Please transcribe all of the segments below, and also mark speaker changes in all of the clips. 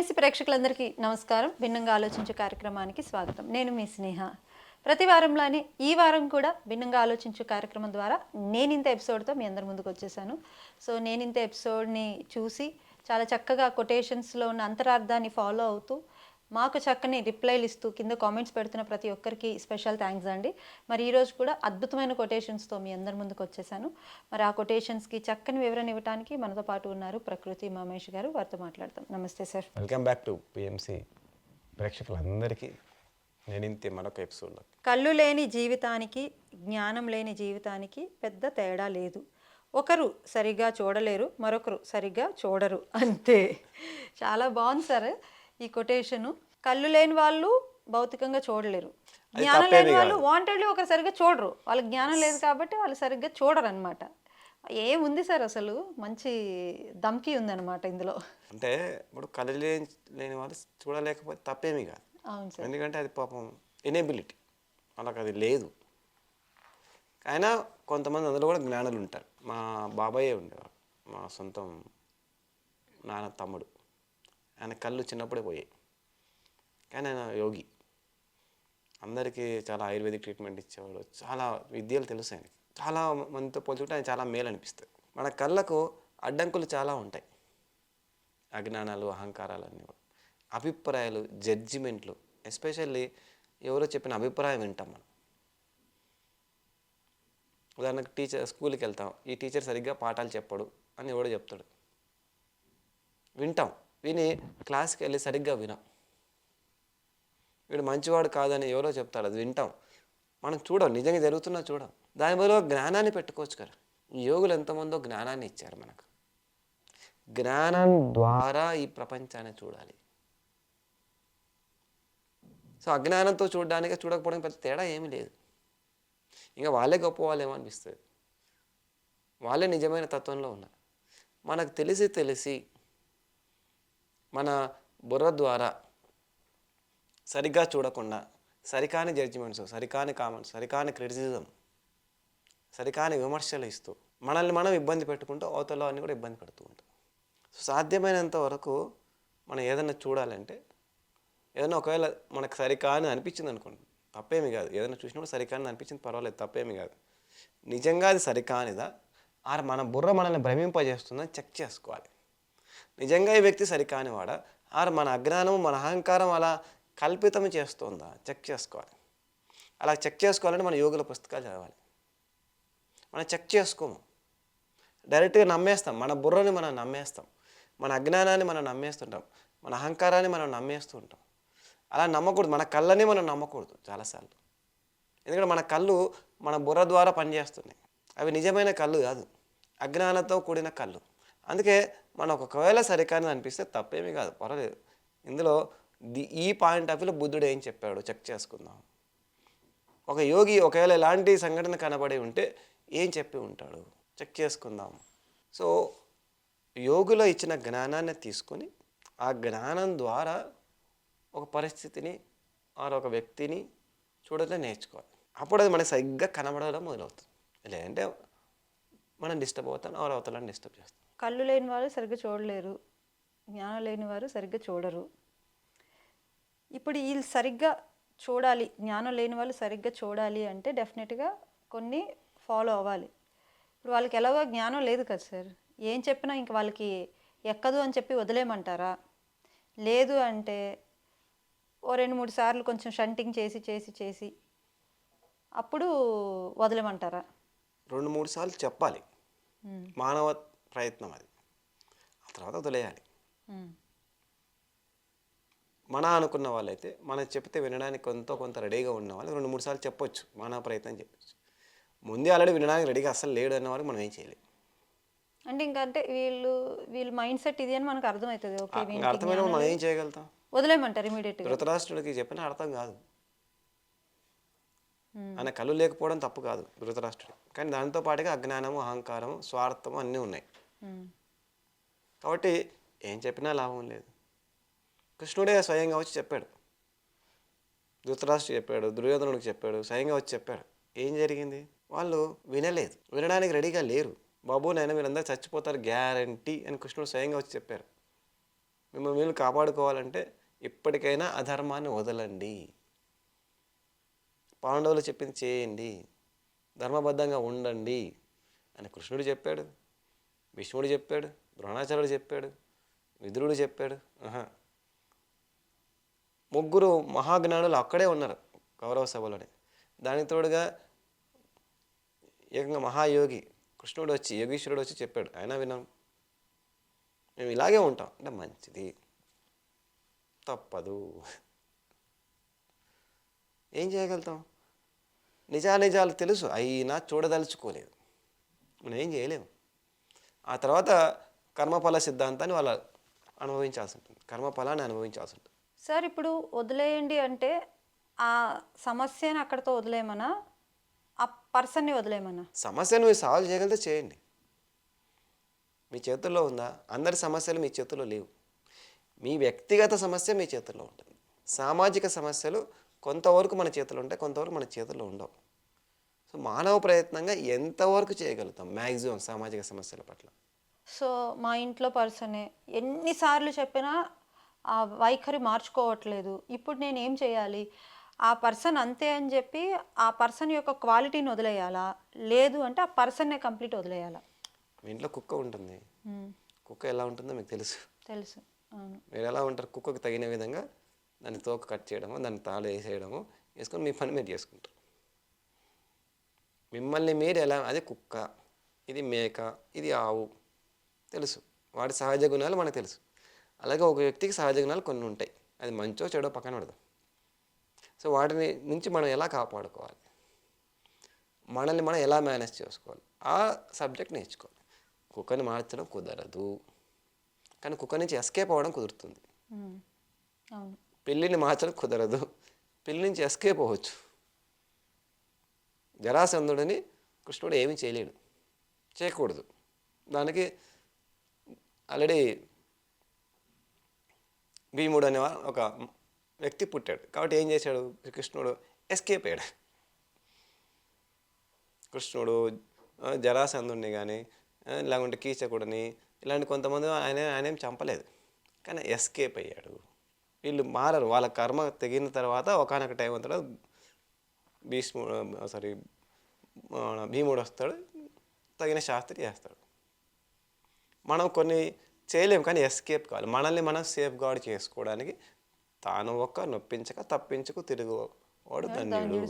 Speaker 1: PMC ప్రేక్షకులందరికీ నమస్కారం. భిన్నంగా ఆలోచించే కార్యక్రమానికి స్వాగతం. నేను మీ స్నేహ. ప్రతి వారంలానే ఈ వారం కూడా భిన్నంగా ఆలోచించే కార్యక్రమం ద్వారా నేనింత ఎపిసోడ్తో మీ అందరి ముందుకు వచ్చేసాను. సో నేనింత ఎపిసోడ్ని చూసి చాలా చక్కగా కొటేషన్స్లో ఉన్న అంతరార్థాన్ని ఫాలో అవుతూ మాకు చక్కని రిప్లైలు ఇస్తూ కింద కామెంట్స్ పెడుతున్న ప్రతి ఒక్కరికి స్పెషల్ థ్యాంక్స్ అండి. మరి ఈరోజు కూడా అద్భుతమైన కొటేషన్స్తో మీ అందరి ముందుకు వచ్చేసాను. మరి ఆ కొటేషన్స్కి చక్కని వివరణ ఇవ్వడానికి మనతో పాటు ఉన్నారు ప్రకృతి మహేష్ గారు. వారితో మాట్లాడతాం. నమస్తే sir.
Speaker 2: Welcome back to PMC ప్రేక్షకులందరికీ నేనింతే మరొక ఎపిసోడ్లో.
Speaker 1: కళ్ళు లేని జీవితానికి జ్ఞానం లేని జీవితానికి పెద్ద తేడా లేదు. ఒకరు సరిగ్గా చూడలేరు, మరొకరు సరిగ్గా చూడరు, అంతే. చాలా బాగుంది సార్ ఈ కొటేషను. కళ్ళు లేని వాళ్ళు భౌతికంగా చూడలేరు, జ్ఞానం లేని వాళ్ళు వాంటెడ్లీ ఒకరు సరిగ్గా చూడరు. వాళ్ళకి జ్ఞానం లేదు కాబట్టి వాళ్ళు సరిగ్గా చూడరు అనమాట. ఏముంది సార్, అసలు మంచి దమ్కి ఉందన్నమాట ఇందులో.
Speaker 2: అంటే ఇప్పుడు కళ్ళు లేని వాళ్ళు చూడలేకపోతే తప్పేమీ కాదు.
Speaker 1: అవును సార్.
Speaker 2: ఎందుకంటే అది పాపం ఎనేబిలిటీ, వాళ్ళకి అది లేదు. అయినా కొంతమంది అందులో కూడా జ్ఞానులు ఉంటారు. మా బాబాయే ఉండేవాడు, మా సొంతం నాన్న తమ్ముడు. ఆయన కళ్ళు చిన్నప్పుడే పోయాయి, కానీ ఆయన యోగి. అందరికీ చాలా ఆయుర్వేదిక్ ట్రీట్మెంట్ ఇచ్చేవాడు. చాలా విద్యలు తెలుసు ఆయనకి. చాలా మందితో పోల్చుకుంటే ఆయన చాలా మేలు అనిపిస్తుంది. మన కళ్ళకు అడ్డంకులు చాలా ఉంటాయి. అజ్ఞానాలు, అహంకారాలు అన్నీ, అభిప్రాయాలు, జడ్జిమెంట్లు. ఎస్పెషల్లీ ఎవరో చెప్పిన అభిప్రాయం వింటాం మనం. ఉదాహరణకు స్కూల్కి వెళ్తాం, ఈ టీచర్ సరిగ్గా పాఠాలు చెప్పడు అని ఎవడో చెప్తాడు. వింటాం, విని క్లాస్కి వెళ్ళి సరిగ్గా వినాం. వీడు మంచివాడు కాదని ఎవరో చెప్తాడు, అది వింటాం. మనం చూడం, నిజంగా జరుగుతున్నా చూడం. దాని బదులు జ్ఞానాన్ని పెట్టుకోవచ్చు కదా. ఈ యోగులు ఎంతమందో జ్ఞానాన్ని ఇచ్చారు మనకు. జ్ఞానం ద్వారా ఈ ప్రపంచాన్ని చూడాలి. సో అజ్ఞానంతో చూడడానికి చూడకపోవడానికి పెద్ద తేడా ఏమీ లేదు. ఇంకా వాళ్ళే గొప్ప వాళ్ళేమో అనిపిస్తుంది. వాళ్ళే నిజమైన తత్వంలో ఉన్నారు. మనకు తెలిసి మన బుర్ర ద్వారా సరిగ్గా చూడకుండా సరికాని జడ్జిమెంట్స్, సరికాని కామెంట్స్, సరికాని క్రిటిసిజం, సరికాని విమర్శలు ఇస్తూ మనల్ని మనం ఇబ్బంది పెట్టుకుంటూ అవతల అన్ని కూడా ఇబ్బంది పెడుతూ ఉంటాం. సో సాధ్యమైనంత వరకు మనం ఏదైనా చూడాలంటే, ఏదైనా ఒకవేళ మనకు సరికాని అనిపించింది అనుకోండి, తప్పేమి కాదు. ఏదైనా చూసినప్పుడు సరికాని అనిపించింది, పర్వాలేదు, తప్పేమి కాదు. నిజంగా అది సరికానిదా, మన బుర్ర మనల్ని భ్రమింపజేస్తుందని చెక్ చేసుకోవాలి. నిజంగా ఈ వ్యక్తి సరికానివాడా, మన అజ్ఞానం, మన అహంకారం అలా కల్పితం చేస్తుందా, చెక్ చేసుకోవాలి. అలా చెక్ చేసుకోవాలంటే మన యోగుల పుస్తకాలు చదవాలి. మనం చెక్ చేసుకోము, డైరెక్ట్గా నమ్మేస్తాం. మన బుర్రని మనం నమ్మేస్తాం, మన అజ్ఞానాన్ని మనం నమ్మేస్తుంటాం, మన అహంకారాన్ని మనం నమ్మేస్తూ ఉంటాం. అలా నమ్మకూడదు. మన కళ్ళని మనం నమ్మకూడదు చాలాసార్లు. ఎందుకంటే మన కళ్ళు మన బుర్ర ద్వారా పనిచేస్తున్నాయి. అవి నిజమైన కళ్ళు కాదు, అజ్ఞానంతో కూడిన కళ్ళు. అందుకే మనకు ఒకవేళ సరికాని అనిపిస్తే తప్పేమీ కాదు, పర్వాలేదు. ఇందులో ఈ పాయింట్ ఆఫ్ వ్యూలో బుద్ధుడు ఏం చెప్పాడు చెక్ చేసుకుందాం. ఒక యోగి ఒకవేళ ఎలాంటి సంఘటన కనబడి ఉంటే ఏం చెప్పి ఉంటాడు చెక్ చేసుకుందాం. సో యోగులో ఇచ్చిన జ్ఞానాన్ని తీసుకొని ఆ జ్ఞానం ద్వారా ఒక పరిస్థితిని ఒక వ్యక్తిని చూడటం నేర్చుకోవాలి. అప్పుడు అది మనకి సరిగ్గా కనబడడం మొదలవుతుంది. లేదంటే మనం డిస్టర్బ్ అవుతాం, అవతలని డిస్టర్బ్ చేస్తాం.
Speaker 1: కళ్ళు లేని వారు సరిగ్గా చూడలేరు, జ్ఞానం లేని వారు సరిగ్గా చూడరు. ఇప్పుడు వీళ్ళు సరిగ్గా చూడాలి, జ్ఞానం లేని వాళ్ళు సరిగ్గా చూడాలి అంటే డెఫినెట్గా కొన్ని ఫాలో అవ్వాలి. ఇప్పుడు వాళ్ళకి ఎలాగో జ్ఞానం లేదు కదా సార్, ఏం చెప్పినా ఇంక వాళ్ళకి ఎక్కదు అని చెప్పి వదిలేయమంటారా? లేదు అంటే ఓ 2-3 సార్లు కొంచెం షంటింగ్ చేసి అప్పుడు వదిలేయమంటారా?
Speaker 2: 2-3 సార్లు చెప్పాలి, మానవ ప్రయత్నం అది. ఆ తర్వాత వదిలేయాలి. మన అనుకున్న వాళ్ళైతే మనం చెప్తే వినడానికి కొంత రెడీగా ఉన్న వాళ్ళు 2-3 సార్లు చెప్పొచ్చు, మానవ ప్రయత్నం చెప్పచ్చు. ముందే ఆల్రెడీ వినడానికి రెడీగా అసలు లేడు అన్న వారికి మనం ఏం చేయలేం.
Speaker 1: అంటే ఇంకంటే వీళ్ళ మైండ్ సెట్ ఇది అని మనకు అర్థమవుతుంది.
Speaker 2: అర్థమైన మనం ఏం చేయగలుగుతాం?
Speaker 1: వదిలేయమంటారు ఇమీడియట్గా.
Speaker 2: ధృతరాష్ట్రుడికి చెప్పిన అర్థం కాదు. ఆయన కళ్ళు లేకపోవడం తప్పు కాదు ధృతరాష్ట్రుడు, కానీ దాంతో పాటుగా అజ్ఞానము, అహంకారము, స్వార్థము అన్నీ ఉన్నాయి. కాబట్టి ఏం చెప్పినా లాభం లేదు. కృష్ణుడే స్వయంగా వచ్చి చెప్పాడు, ధృతరాష్ట్రుడు చెప్పాడు, దుర్యోధనుడికి చెప్పాడు, స్వయంగా వచ్చి చెప్పాడు. ఏం జరిగింది? వాళ్ళు వినలేదు, వినడానికి రెడీగా లేరు. బాబు నాయన మీరందరూ చచ్చిపోతారు గ్యారంటీ అని కృష్ణుడు స్వయంగా వచ్చి చెప్పారు. మిమ్మల్ని మీరు కాపాడుకోవాలంటే ఇప్పటికైనా అధర్మాన్ని వదలండి, పాండవులు చెప్పింది చేయండి, ధర్మబద్ధంగా ఉండండి అని కృష్ణుడు చెప్పాడు, భీష్ముడు చెప్పాడు, ద్రోణాచార్యుడు చెప్పాడు, విదురుడు చెప్పాడు. ముగ్గురు మహాజ్ఞానులు అక్కడే ఉన్నారు కౌరవ సభలోనే. దానికి తోడుగా ఏకంగా మహాయోగి కృష్ణుడు వచ్చి, యోగీశ్వరుడు వచ్చి చెప్పాడు, అయినా విన్నాం. మేము ఇలాగే ఉంటాం అంటే మంచిది, తప్పదు. ఏం చేయగలుగుతాం? నిజానిజాలు తెలుసు, అయినా చూడదలుచుకోలేదు. మనం ఏం చేయలేము. ఆ తర్వాత కర్మఫల సిద్ధాంతాన్ని వాళ్ళు అనుభవించాల్సి ఉంటుంది, కర్మఫలాన్ని అనుభవించాల్సి ఉంటుంది.
Speaker 1: సార్ ఇప్పుడు వదిలేయండి అంటే ఆ సమస్యని అక్కడితో వదిలేయమనా, ఆ పర్సన్ని వదిలేయమనా?
Speaker 2: సమస్యను మీరు సాల్వ్ చేయగలిగితే చేయండి, మీ చేతుల్లో ఉందా? అందరి సమస్యలు మీ చేతుల్లో లేవు. మీ వ్యక్తిగత సమస్య మీ చేతుల్లో ఉంటుంది. సామాజిక సమస్యలు కొంతవరకు మన చేతుల్లో ఉంటాయి, కొంతవరకు మన చేతుల్లో ఉండవు. సో మానవ ప్రయత్నంగా ఎంతవరకు చేయగలుగుతాం మ్యాక్సిమం సామాజిక సమస్యల పట్ల.
Speaker 1: సో మా ఇంట్లో పర్సనే ఎన్నిసార్లు చెప్పినా ఆ వైఖరి మార్చుకోవట్లేదు, ఇప్పుడు నేను ఏం చేయాలి? ఆ పర్సన్ అంతే అని చెప్పి ఆ పర్సన్ యొక్క క్వాలిటీని వదిలేయాలా, లేదు అంటే ఆ పర్సన్నే కంప్లీట్ వదిలేయాలా?
Speaker 2: మీ ఇంట్లో కుక్క ఉంటుంది, కుక్క ఎలా ఉంటుందో మీకు తెలుసు.
Speaker 1: తెలుసు, అవును.
Speaker 2: మీరు ఎలా ఉంటారు? కుక్కకు తగిన విధంగా దాన్ని తోక కట్ చేయడము, దాన్ని తాళం వేసేయడము వేసుకొని మీ పని మీరు చేసుకుంటారు. మిమ్మల్ని మీరు ఎలా, అది కుక్క, ఇది మేక, ఇది ఆవు, తెలుసు. వాటి సహజ గుణాలు మనకు తెలుసు. అలాగే ఒక వ్యక్తికి సహజ గుణాలు కొన్ని ఉంటాయి, అది మంచో చెడో పక్కన పెడదాం. సో వాటిని నుంచి మనం ఎలా కాపాడుకోవాలి, మనల్ని మనం ఎలా మేనేజ్ చేసుకోవాలి, ఆ సబ్జెక్ట్ నేర్చుకోవాలి. కుక్కని మార్చడం కుదరదు, కానీ కుక్క నుంచి ఎస్కేప్ అవ్వడం కుదురుతుంది.
Speaker 1: అవును.
Speaker 2: పిల్లిని మార్చడం కుదరదు, పిల్లి నుంచి ఎస్కేప్ అవ్వచ్చు. జరాసంధుడిని కృష్ణుడు ఏమీ చేయలేడు, చేయకూడదు. దానికి ఆల్రెడీ భీముడు అనే ఒక వ్యక్తి పుట్టాడు, కాబట్టి ఏం చేశాడు కృష్ణుడు? ఎస్కేప్ అయ్యాడు. కృష్ణుడు జరాసంధుడిని కానీ లేకుంటే కీచకుడిని ఇలాంటి కొంతమంది ఆయన ఏం చంపలేదు, కానీ ఎస్కేప్ అయ్యాడు. వీళ్ళు మారరు, వాళ్ళ కర్మ తెగిన తర్వాత ఒకనొక టైం అంతా భీముడు వస్తాడు, తగిన శాస్త్రి చేస్తాడు. మనం కొన్ని చేయలేము, కానీ ఎస్కేప్ కావాలి. మనల్ని మనం సేఫ్ గార్డ్ చేసుకోవడానికి తాను ఒక్క నొప్పించక తప్పించుకు తిరుగువాడు ధన్యుడు.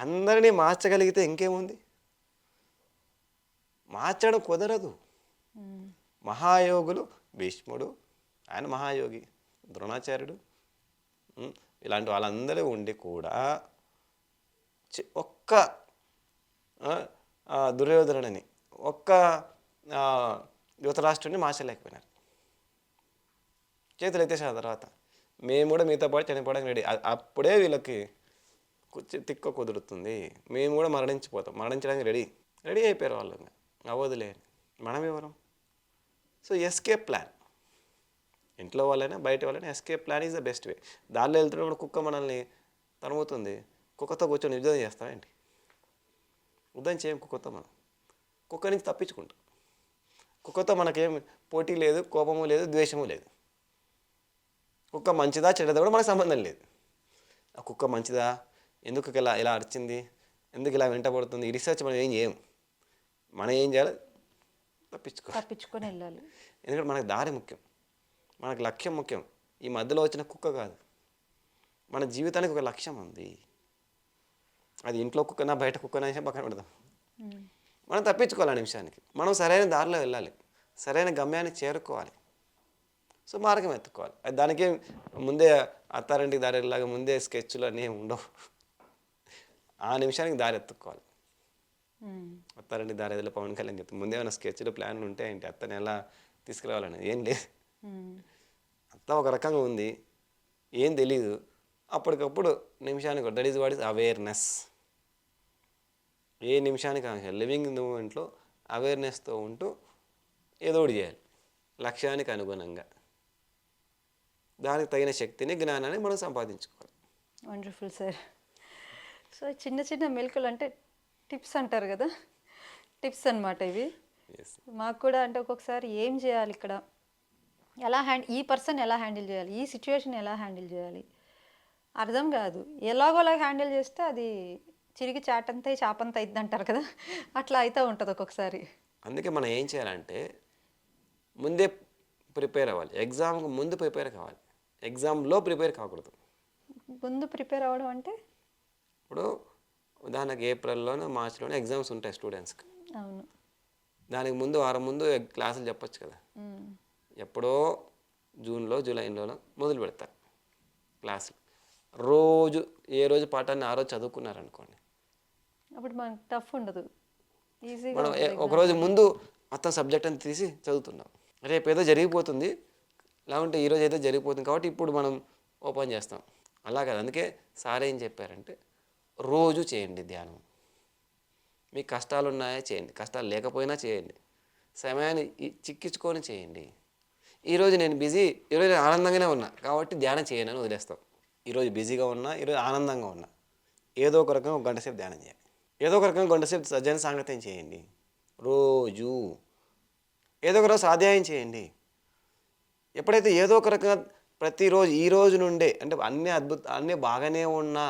Speaker 2: అందరినీ మార్చగలిగితే ఇంకేముంది? మార్చడం కుదరదు. మహాయోగులు భీష్ముడు, ఆయన మహాయోగి, ద్రోణాచార్యుడు, ఇలాంటి వాళ్ళందరూ ఉండి కూడా ఒక్క దుర్యోధనుడిని, ఒక్క ధృతరాష్ట్రుడిని మార్చలేకపోయినారు. చేతులు ఎత్తేసారు. తర్వాత మేము కూడా మీతో పాటు చనిపోవడానికి రెడీ. అప్పుడే వీళ్ళకి తిక్క కుదురుతుంది, మేము కూడా మరణించడానికి రెడీ అయిపోయారు వాళ్ళు. అవ్వదులే, మనం ఎవరం? సో ఎస్కేప్ ప్లాన్, ఇంట్లో వాళ్ళైనా బయట వాళ్ళైనా escape plan is the best way. దారిలో వెళ్తున్నప్పుడు కుక్క మనల్ని తరుముతుంది, కుక్కతో కూర్చొని యుద్ధం చేస్తామేంటి? యుద్ధం చేయం కుక్కతో. మనం కుక్క నుంచి తప్పించుకుంటాం. కుక్కతో మనకేం పోటీ లేదు, కోపము లేదు, ద్వేషము లేదు. కుక్క మంచిదా చెడ్డదా కూడా మనకు సంబంధం లేదు. ఆ కుక్క మంచిదా, ఎందుకు ఇలా అరిచింది, ఎందుకు ఇలా వెంటబడుతుంది, ఈ రీసెర్చ్ మనం ఏం చేయం. మనం ఏం చేయాలి? తప్పించుకొని
Speaker 1: వెళ్ళాలి.
Speaker 2: ఎందుకంటే మనకు దారి ముఖ్యం, మనకు లక్ష్యం ముఖ్యం. ఈ మధ్యలో వచ్చిన కుక్క కాదు. మన జీవితానికి ఒక లక్ష్యం ఉంది, అది ఇంట్లో కుక్కనా బయట కుక్కనా పక్కన పెడదాం. మనం తప్పించుకోవాలి ఆ నిమిషానికి. మనం సరైన దారిలో వెళ్ళాలి, సరైన గమ్యాన్ని చేరుకోవాలి. సో మార్గం ఎత్తుకోవాలి. అది దానికి ముందే అత్తారింటికి దారిలాగా ముందే స్కెచ్లు అన్నీ ఉండవు. ఆ నిమిషానికి దారి ఎత్తుకోవాలి. అత్తారింటికి దారి ఎదులో పవన్ కళ్యాణ్ చెప్తాను, ముందే ఏమైనా స్కెచ్లు ప్లాన్లు ఉంటే ఏంటి అత్తని ఎలా తీసుకురావాలని ఏం లేదు. అత్త ఒక రకంగా ఉంది, ఏం తెలీదు, అప్పటికప్పుడు నిమిషానికి. That is what is awareness. ఏ నిమిషానికి లివింగ్ ఇన్ ద మూమెంట్లో అవేర్నెస్తో ఉంటూ ఏదో ఒకటి చేయాలి, లక్ష్యానికి అనుగుణంగా. దానికి తగిన శక్తిని, జ్ఞానాన్ని మనం సంపాదించుకోవాలి.
Speaker 1: Wonderful sir. సో చిన్న చిన్న మెలకువలు అంటే టిప్స్ అంటారు కదా, టిప్స్ అన్నమాట ఇవి. మాకు కూడా అంటే ఒక్కొక్కసారి ఏం చేయాలి ఇక్కడ, ఈ పర్సన్ ఎలా హ్యాండిల్ చేయాలి, ఈ సిచ్యువేషన్ ఎలా హ్యాండిల్ చేయాలి అర్థం కాదు. ఎలాగోలా హ్యాండిల్ చేస్తే అది చిరిగి చాటంతే చాపంత అయింది అంటారు కదా, అట్లా అయితే ఉంటుంది ఒక్కొక్కసారి.
Speaker 2: అందుకే మనం ఏం చేయాలంటే ముందే ప్రిపేర్ అవ్వాలి. ఎగ్జామ్కి ముందు ప్రిపేర్ కావాలి, ఎగ్జామ్లో ప్రిపేర్ కాకూడదు.
Speaker 1: ముందు ప్రిపేర్ అవ్వడం అంటే
Speaker 2: ఇప్పుడు ఉదాహరణకి ఏప్రిల్లోనో మార్చిలోనో ఎగ్జామ్స్ ఉంటాయి స్టూడెంట్స్కి.
Speaker 1: అవును.
Speaker 2: దానికి ముందు వారం ముందు క్లాసులు చెప్పొచ్చు కదా. ఎప్పుడో జూన్లో జూలైలోనో మొదలు పెడతారు క్లాసులు. రోజు ఏ రోజు పాఠాన్ని ఆ రోజు చదువుకున్నారనుకోండి,
Speaker 1: అప్పుడు మనకు టఫ్ ఉండదు, ఈజీగా
Speaker 2: మనం ఒకరోజు ముందు మొత్తం సబ్జెక్ట్ అని తీసి చదువుతున్నాం. రేపు ఏదో జరిగిపోతుంది, లేకుంటే ఈరోజు ఏదో జరిగిపోతుంది కాబట్టి ఇప్పుడు మనం ఓపెన్ చేస్తాం. అలా కాదు. అందుకే సార్ ఏం చెప్పారంటే రోజు చేయండి ధ్యానం. మీకు కష్టాలు ఉన్నాయా చేయండి, కష్టాలు లేకపోయినా చేయండి, సమయాన్ని చిక్కించుకొని చేయండి. ఈరోజు నేను బిజీ, ఈరోజు నేను ఆనందంగానే ఉన్నా కాబట్టి ధ్యానం చేయను అని వదిలేస్తాం. ఈరోజు బిజీగా ఉన్నా, ఈరోజు ఆనందంగా ఉన్నా, ఏదో ఒక రకంగా ఒక గంట సేపు ధ్యానం చేయాలి, ఏదో ఒక రకంగా గంట సేపు సజ్జన సాంగత్యం చేయండి. రోజు ఏదో ఒక రోజు స్వాధ్యాయం చేయండి. ఎప్పుడైతే ఏదో ఒక రకంగా ప్రతిరోజు ఈ రోజు నుండే, అంటే అన్నీ బాగానే ఉన్నా,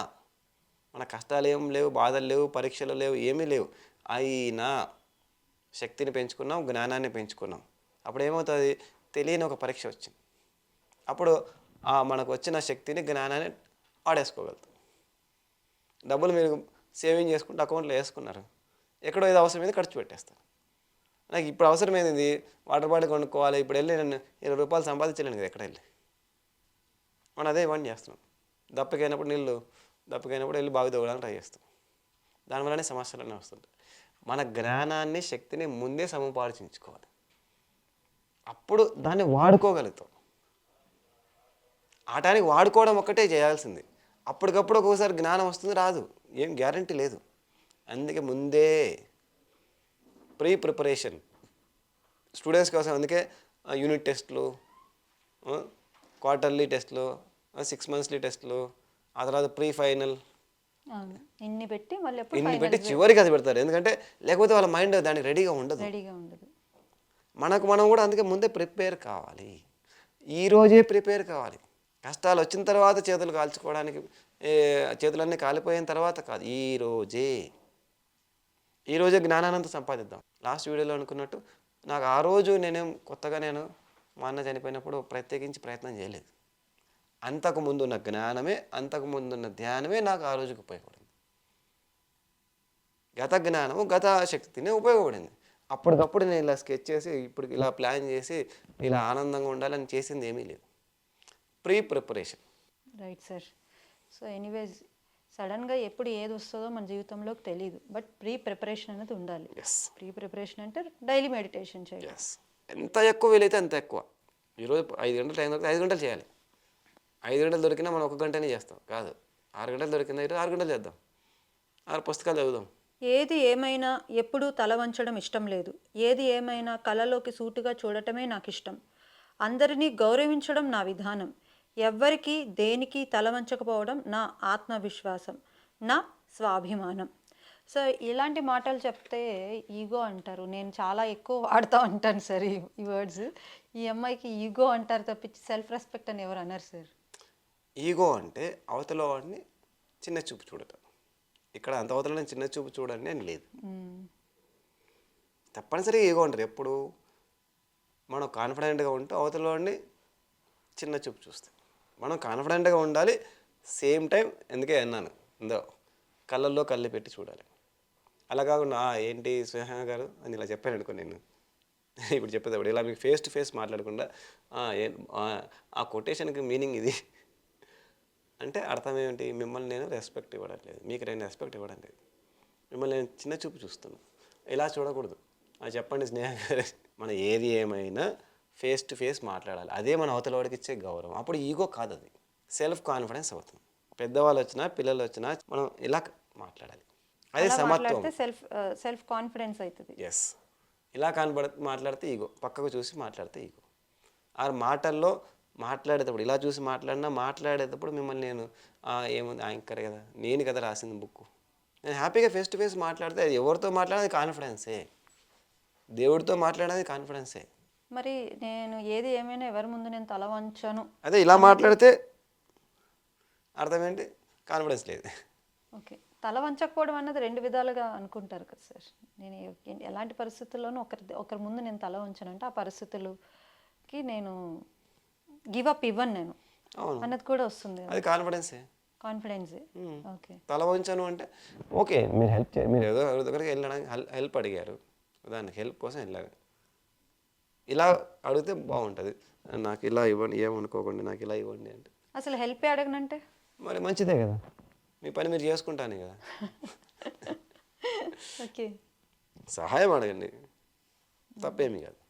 Speaker 2: మన కష్టాలు ఏం లేవు, బాధలు లేవు, పరీక్షలు లేవు, ఏమీ లేవు, అయినా శక్తిని పెంచుకున్నాం, జ్ఞానాన్ని పెంచుకున్నాం. అప్పుడు ఏమవుతుంది, తెలియని ఒక పరీక్ష వచ్చింది. అప్పుడు మనకు వచ్చిన శక్తిని, జ్ఞానాన్ని వాడేసుకోగలుగుతాం. డబ్బులు మీరు సేవింగ్ చేసుకుంటే అకౌంట్లో వేసుకున్నారు, ఎక్కడో ఏదో అవసరం మీద ఖర్చు పెట్టేస్తారు. నాకు ఇప్పుడు అవసరమైంది వాటర్ బాటిల్ కొనుక్కోవాలి, ఇప్పుడు వెళ్ళి నేను 20 రూపాయలు సంపాదించలేను కదా ఎక్కడ వెళ్ళి. మనం అదే ఇవన్నీ చేస్తున్నాం. దప్పకైనప్పుడు వెళ్ళి బావి తవ్వడానికి ట్రై చేస్తాం. దానివల్లనే సమస్యలన్నీ వస్తుంటాయి. మన జ్ఞానాన్ని, శక్తిని ముందే సముపార్జించుకోవాలి, అప్పుడు దాన్ని వాడుకోగలుగుతాం. ఆ టైంకి వాడుకోవడం ఒక్కటే చేయాల్సింది. అప్పటికప్పుడు ఒక్కోసారి జ్ఞానం వస్తుంది, రాదు, ఏం గ్యారంటీ లేదు. అందుకే ముందే ప్రిపరేషన్ స్టూడెంట్స్ కోసం. అందుకే యూనిట్ టెస్ట్లు, క్వార్టర్లీ టెస్ట్లు, 6 మంత్స్లీ టెస్ట్లు, ఆ తర్వాత ప్రీ ఫైనల్,
Speaker 1: ఇన్ని పెట్టి
Speaker 2: చివరికి అది పెడతారు. ఎందుకంటే లేకపోతే వాళ్ళ మైండ్ దానికి రెడీగా ఉండదు. మనం కూడా అందుకే ముందే ప్రిపేర్ కావాలి, ఈరోజే ప్రిపేర్ కావాలి. కష్టాలు వచ్చిన తర్వాత చేతులు కాల్చుకోవడానికి, చేతులన్నీ కాలిపోయిన తర్వాత కాదు, ఈరోజే జ్ఞానానంతా సంపాదిద్దాం. లాస్ట్ వీడియోలో అనుకున్నట్టు నాకు ఆ రోజు కొత్తగా మా అన్న చనిపోయినప్పుడు ప్రత్యేకించి ప్రయత్నం చేయలేదు. అంతకుముందు ఉన్న జ్ఞానమే, అంతకుముందున్న ధ్యానమే నాకు ఆ రోజుకి ఉపయోగపడింది. గత జ్ఞానము, గత శక్తిని ఉపయోగపడింది. అప్పటికప్పుడు నేను ఇలా స్కెచ్ చేసి, ఇప్పుడు ఇలా ప్లాన్ చేసి, ఇలా ఆనందంగా ఉండాలని చేసింది ఏమీ లేదు. Preparation.
Speaker 1: Right sir. So anyways, సడన్గా ఎప్పుడు ఏది వస్తుందో మన జీవితంలోకి తెలియదు, బట్ ప్రిపరేషన్ అనేది ఉండాలి. ప్రిపరేషన్ అంటే డైలీ మెడిటేషన్ చేయాలి.
Speaker 2: ఎంత ఎక్కువ వీలైతే అంత ఎక్కువ. ఈరోజు 5 గంటలు టైం దొరికితే 5 గంటలు చేయాలి. 5 గంటలు దొరికినా మనం 1 గంటనే చేస్తాం కాదు. 6 గంటలు దొరికిందా ఈరోజు 6 గంటలు చేద్దాం, 6 పుస్తకాలు చదువుదాం.
Speaker 1: ఏది ఏమైనా ఎప్పుడూ తల వంచడం ఇష్టం లేదు. ఏది ఏమైనా కళ్ళలోకి సూటిగా చూడటమే నాకు ఇష్టం. అందరినీ గౌరవించడం నా విధానం. ఎవ్వరికి దేనికి తల వంచకపోవడం నా ఆత్మవిశ్వాసం, నా స్వాభిమానం. సో ఇలాంటి మాటలు చెప్తే ఈగో అంటారు. నేను చాలా ఎక్కువ వాడుతూ ఉంటాను సార్ ఈ వర్డ్స్. ఈ అమ్మాయికి ఈగో అంటారు తప్పించి సెల్ఫ్ రెస్పెక్ట్ అని ఎవరు అన్నారు సార్.
Speaker 2: ఈగో అంటే అవతల వాడిని చిన్న చూపు చూడటం. ఇక్కడ అంత అవతలని చిన్న చూపు చూడండి అని లేదు. తప్పనిసరిగా ఈగో అంటారు. ఎప్పుడు మనం కాన్ఫిడెంట్గా ఉంటూ అవతల వాడిని చిన్న చూపు చూస్తాం. మనం కాన్ఫిడెంట్గా ఉండాలి, సేమ్ టైం ఎందుకే అన్నాను ఇందో కళ్ళల్లో కళ్ళు పెట్టి చూడాలి. అలా కాకుండా ఏంటి స్నేహ గారు అని ఇలా చెప్పాను అనుకో, నేను ఇప్పుడు చెప్పేటప్పుడు ఇలా మీకు ఫేస్ టు ఫేస్ మాట్లాడకుండా ఆ కొటేషన్కి మీనింగ్ ఇది అంటే అర్థం ఏమిటి, మిమ్మల్ని నేను రెస్పెక్ట్ ఇవ్వడం లేదు, మీకు నేను రెస్పెక్ట్ ఇవ్వడం లేదు, మిమ్మల్ని నేను చిన్న చూపు చూస్తున్నాను, ఇలా చూడకూడదు. చెప్పండి స్నేహ గారు. మనం ఏది ఏమైనా ఫేస్ టు ఫేస్ మాట్లాడాలి, అదే మన అవతల వాడికి ఇచ్చే గౌరవం. అప్పుడు ఈగో కాదు, అది సెల్ఫ్ కాన్ఫిడెన్స్ అవుతుంది. పెద్దవాళ్ళు వచ్చినా పిల్లలు వచ్చినా మనం ఇలా మాట్లాడాలి, అదే సమత్వం.
Speaker 1: సెల్ఫ్ కాన్ఫిడెన్స్ అవుతుంది.
Speaker 2: ఎస్, ఇలా మాట్లాడితే ఈగో, పక్కకు చూసి మాట్లాడితే ఈగో. ఆ మాటల్లో మాట్లాడేటప్పుడు ఇలా చూసి మాట్లాడేటప్పుడు మిమ్మల్ని నేను ఏముంది యాంకర్ కదా, నేను కదా రాసింది బుక్, నేను హ్యాపీగా ఫేస్ టు ఫేస్ మాట్లాడితే ఎవరితో మాట్లాడేది కాన్ఫిడెన్సే, దేవుడితో మాట్లాడేది కాన్ఫిడెన్సే.
Speaker 1: మరి నేను ఏది ఏమైనా ఎవరి ముందు నేను తల వంచాను.
Speaker 2: అదే ఇలా మాట్లాడితే అర్థం ఏంటి? కాన్ఫిడెన్స్ లేదు.
Speaker 1: ఓకే. తల వంచకపోవడం అన్నది 2 విధాలుగా అనుకుంటారు కదా సార్. నేను ఎలాంటి పరిస్థితుల్లోనూ ఒకరి ముందు నేను తల వంచనంటే ఆ పరిస్థితులకి నేను గివ్ అప్ ఇవ్వను నేను
Speaker 2: అవును,
Speaker 1: అన్నది కూడా వస్తుంది కదా.
Speaker 2: అది కాన్ఫిడెన్సే.
Speaker 1: కాన్ఫిడెన్సే. ఓకే.
Speaker 2: తల వంచాను అంటే ఓకే, మీరు మీరు ఏదో ఎవరి దగ్గరికి వెళ్ళడానికి హెల్ప్ అడిగారు, దానికి హెల్ప్ కోసం వెళ్ళారు. ఇలా అడిగితే బాగుంటుంది. నాకు ఇలా ఇవ్వండి, ఏమనుకోకండి, నాకు ఇలా ఇవ్వండి అంటే
Speaker 1: అసలు హెల్ప్ అడగనంటే
Speaker 2: మరి మంచిదే కదా, మీ పని మీరు చేసుకుంటానే కదా.
Speaker 1: ఓకే.
Speaker 2: సహాయం అడగండి, తప్పేమీ కాదు.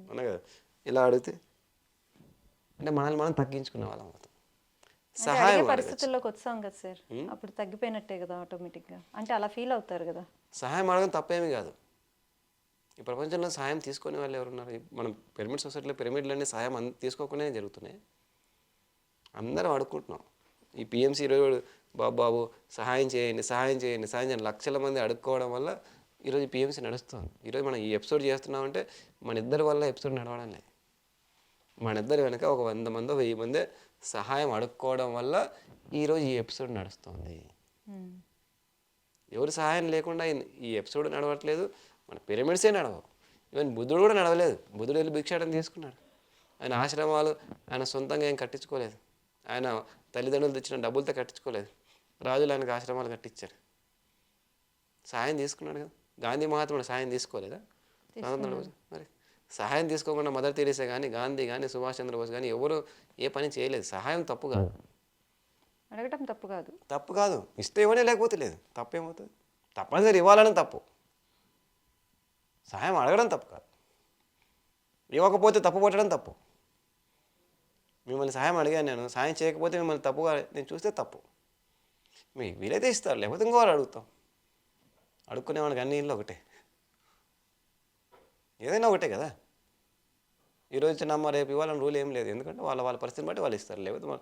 Speaker 2: అవునా కదా. ఇలా అడిగితే అంటే మనల్ని మనం తగ్గించుకునే వాళ్ళం అవుతాం.
Speaker 1: అంటే
Speaker 2: సహాయం
Speaker 1: అడిగే
Speaker 2: అడగచ్చు.
Speaker 1: పరిస్థితుల్లోకి వచ్చాం కదా సార్, అప్పుడు తగ్గిపోయినట్టే కదా ఆటోమేటిక్గా. అంటే అలా ఫీల్ అవుతారు కదా.
Speaker 2: సహాయం అడగడం తప్పేమీ కాదు. ఈ ప్రపంచంలో సహాయం తీసుకునే వాళ్ళు ఎవరున్నారు? మనం పిరమిడ్ సొసైటీలో పిరమిడ్లన్నీ సహాయం తీసుకోకుండా జరుగుతున్నాయి. అందరం అడుక్కుంటున్నాం. ఈ పిఎంసి ఈరోజు బాబు సహాయం చేయండి, సహాయం చేయండి, సహాయం చేయండి, లక్షల మంది అడుక్కోవడం వల్ల ఈరోజు పిఎంసి నడుస్తుంది. ఈరోజు మనం ఈ ఎపిసోడ్ చేస్తున్నామంటే మన ఇద్దరి వల్ల ఎపిసోడ్ నడవడం లేదు. మన ఇద్దరి వెనక ఒక 100 మందో 1000 మంది సహాయం అడుక్కోవడం వల్ల ఈరోజు ఈ ఎపిసోడ్ నడుస్తుంది. ఎవరు సహాయం లేకుండా ఈ ఎపిసోడ్ నడవట్లేదు, మన పిరమిడ్సే నడవవు. ఈవెన్ బుద్ధుడు కూడా నడవలేదు. బుద్ధుడు వెళ్ళి భిక్షాటం తీసుకున్నాడు. ఆయన ఆశ్రమాలు ఆయన సొంతంగా ఏం కట్టించుకోలేదు. ఆయన తల్లిదండ్రులు తెచ్చిన డబ్బులతో కట్టించుకోలేదు. రాజులు ఆయనకు ఆశ్రమాలు కట్టించారు. సహాయం తీసుకున్నాడు కదా. గాంధీ మహాత్ముడు సహాయం తీసుకోలేదా స్వాతంత్ర రోజు? మరి సహాయం తీసుకోకుండా మదర్ తెరీసా కానీ, గాంధీ కానీ, సుభాష్ చంద్రబోస్ కానీ ఎవరు ఏ పని చేయలేదు. సహాయం తప్పు కాదు,
Speaker 1: అడగటం తప్పు కాదు.
Speaker 2: తప్పు కాదు. ఇస్తే ఇవ్వనే, లేకపోతే లేదు. తప్పేమవుతుంది? తప్పనిసరి ఇవ్వాలని తప్పు. సహాయం అడగడం తప్పు కాదు. ఇవ్వకపోతే తప్పు పట్టడం తప్పు. మిమ్మల్ని సహాయం అడిగాను, నేను సహాయం చేయకపోతే మిమ్మల్ని తప్పుగా నేను చూస్తే తప్పు. మీకు వీలైతే ఇస్తారు, లేకపోతే ఇంకోవారు అడుగుతాం. అడుక్కునే వాళ్ళకి అన్ని ఇళ్ళు ఒకటే, ఏదైనా ఒకటే కదా. ఈరోజు చిన్నమ్మ రేపు ఇవ్వాలని రూల్ ఏం లేదు. ఎందుకంటే వాళ్ళ పరిస్థితిని బట్టి వాళ్ళు ఇస్తారు. లేకపోతే మనం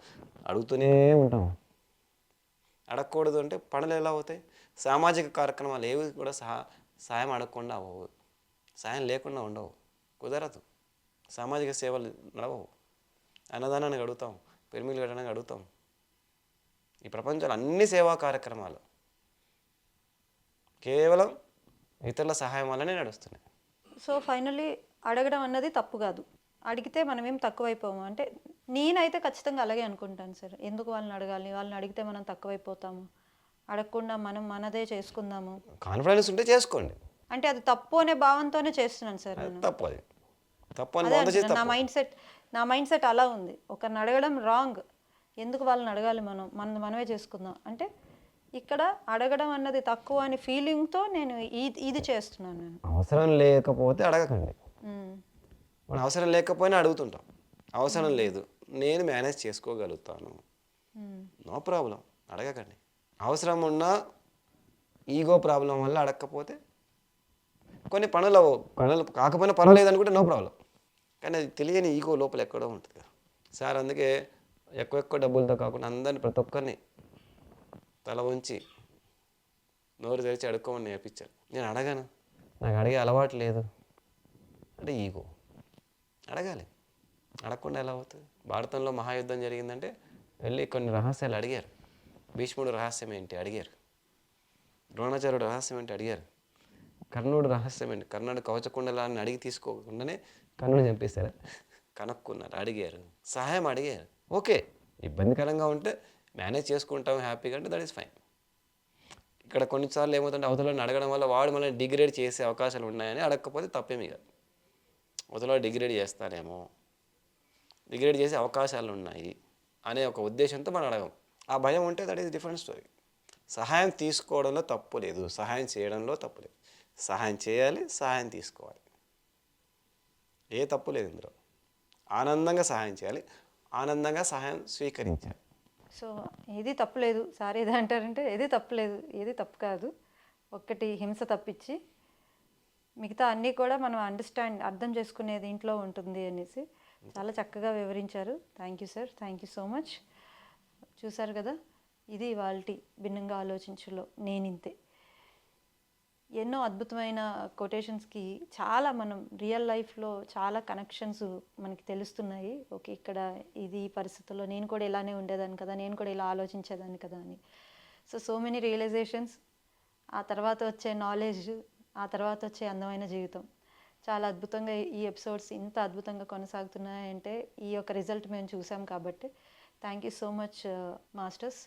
Speaker 2: అడుగుతూనే ఉంటాం. అడగకూడదు అంటే పనులు ఎలా అవుతాయి? సామాజిక కార్యక్రమాలు ఏవి కూడా సాయం అడగకుండా అవ్వవు, సాయం లేకుండా ఉండవు, కుదరదు. సామాజిక సేవలు నడవవు. అన్నదానానికి అడుగుతాం, పిరమిడ్లు కట్టడానికి అడుగుతాం. ఈ ప్రపంచంలో అన్ని సేవా కార్యక్రమాలు కేవలం ఇతరుల సహాయం వల్లనే నడుస్తున్నాయి.
Speaker 1: సో ఫైనల్లీ అడగడం అన్నది తప్పు కాదు. అడిగితే మనం ఏం తక్కువైపోము. అంటే నేనైతే ఖచ్చితంగా అలాగే అనుకుంటాను సార్. ఎందుకు వాళ్ళని అడగాలి? వాళ్ళని అడిగితే మనం తక్కువైపోతాము. అడగకుండా మనం మనదే చేసుకుందాము.
Speaker 2: కాన్ఫిడెన్స్ ఉంటే చేసుకోండి.
Speaker 1: అంటే అది తప్పు అనే భావంతోనే చేస్తున్నాను సార్ నేను.
Speaker 2: తప్పు, అది తప్పు అని
Speaker 1: అదే
Speaker 2: భావన చేసి
Speaker 1: అంటున్నాను. నా మైండ్ సెట్ అలా ఉంది. ఒకరిని అడగడం రాంగ్. ఎందుకు వాళ్ళని అడగాలి? మనమే చేసుకుందాం అంటే ఇక్కడ అడగడం అన్నది తక్కువ అనే ఫీలింగ్తో నేను ఇది చేస్తున్నాను నేను.
Speaker 2: అవసరం లేకపోతే అడగకండి. మనం అవసరం లేకపోయినా అడుగుతుంటాం. అవసరం లేదు, నేను మేనేజ్ చేసుకోగలుగుతాను, నో ప్రాబ్లం, అడగకండి. అవసరం ఉన్నా ఈగో ప్రాబ్లం వల్ల అడగకపోతే కొన్ని పనులు కాకపోయినా పర్వాలేదు అనుకుంటే నో ప్రాబ్లం. కానీ అది తెలియని ఈగో లోపల ఎక్కడో ఉంటుంది కదా సార్. అందుకే ఎక్కువ డబ్బులతో కాకుండా అందరిని, ప్రతి ఒక్కరిని తల వంచి నోరు తెరిచి అడుక్కోమని నేర్పించారు. నేను అడగాను, నాకు అడిగే అలవాటు లేదు అంటే ఈగో. అడగాలి, అడగకుండా ఎలా అవుతుంది? భారతంలో మహాయుద్ధం జరిగిందంటే వెళ్ళి కొన్ని రహస్యాలు అడిగారు. భీష్ముడు రహస్యం ఏంటి అడిగారు, ద్రోణాచార్యుడు రహస్యం ఏంటి అడిగారు, కర్ణుడు రహస్యం ఏంటి, కర్ణుడు కవచకుండలాన్ని అడిగి తీసుకోకుండానే కర్ణుడు చంపేశారు. కనుక్కున్నారు, అడిగారు, సహాయం అడిగారు. ఓకే, ఇబ్బందికరంగా ఉంటే మేనేజ్ చేసుకుంటాం హ్యాపీగా అంటే దట్ ఈస్ ఫైన్. ఇక్కడ కొన్నిసార్లు ఏమవుతుంటే అవతలని అడగడం వల్ల వాడు మనల్ని డిగ్రేడ్ చేసే అవకాశాలు ఉన్నాయని అడగకపోతే తప్పేమీ కాదు. అవతల డిగ్రేడ్ చేస్తానేమో, డిగ్రేడ్ చేసే అవకాశాలు ఉన్నాయి అనే ఒక ఉద్దేశంతో మనం అడగం. ఆ భయం ఉంటే దట్ ఈస్ డిఫరెంట్ స్టోరీ. సహాయం తీసుకోవడంలో తప్పు లేదు, సహాయం చేయడంలో తప్పు లేదు. సహాయం చేయాలి, సహాయం తీసుకోవాలి, ఏ తప్పు లేదు ఇందులో. ఆనందంగా సహాయం చేయాలి, ఆనందంగా సహాయం స్వీకరించాలి.
Speaker 1: సో ఏది తప్పులేదు సార్. ఏది అంటారంటే ఏది తప్పులేదు, ఏది తప్పు కాదు. ఒక్కటి హింస తప్పించి మిగతా అన్నీ కూడా మనం అర్థం చేసుకునే దీంట్లో ఉంటుంది అనేసి చాలా చక్కగా వివరించారు. Thank you sir, thank you so much. చూసారు కదా, ఇది ఇవాల్టి భిన్నంగా ఆలోచించులో నేనింతే. ఎన్నో అద్భుతమైన కొటేషన్స్కి చాలా మనం రియల్ లైఫ్లో చాలా కనెక్షన్స్ మనకి తెలుస్తున్నాయి. ఓకే, ఇక్కడ ఇది ఈ పరిస్థితుల్లో నేను కూడా ఇలానే ఉండేదాన్ని కదా, నేను కూడా ఇలా ఆలోచించేదాన్ని కదా అని. సో మెనీ రియలైజేషన్స్, ఆ తర్వాత వచ్చే నాలెడ్జ్, ఆ తర్వాత వచ్చే అందమైన జీవితం. చాలా అద్భుతంగా ఈ ఎపిసోడ్స్ ఇంత అద్భుతంగా కొనసాగుతున్నాయంటే ఈ యొక్క రిజల్ట్ మేము చూసాం కాబట్టి thank you so much masters,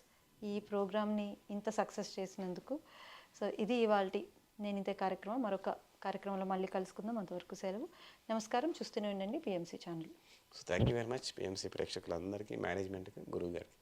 Speaker 1: ఈ ప్రోగ్రామ్ని ఇంత సక్సెస్ చేసినందుకు. సో ఇది ఇవాల్టి నేను ఇంతే కార్యక్రమం. మరొక కార్యక్రమంలో మళ్ళీ కలుసుకుందాం. అంతవరకు సెలవు. నమస్కారం. చూస్తూనే ఉండండి PMC channel.
Speaker 2: So thank you very much PMC ప్రేక్షకులందరికీ, మేనేజ్మెంట్కి, గురువు గారికి.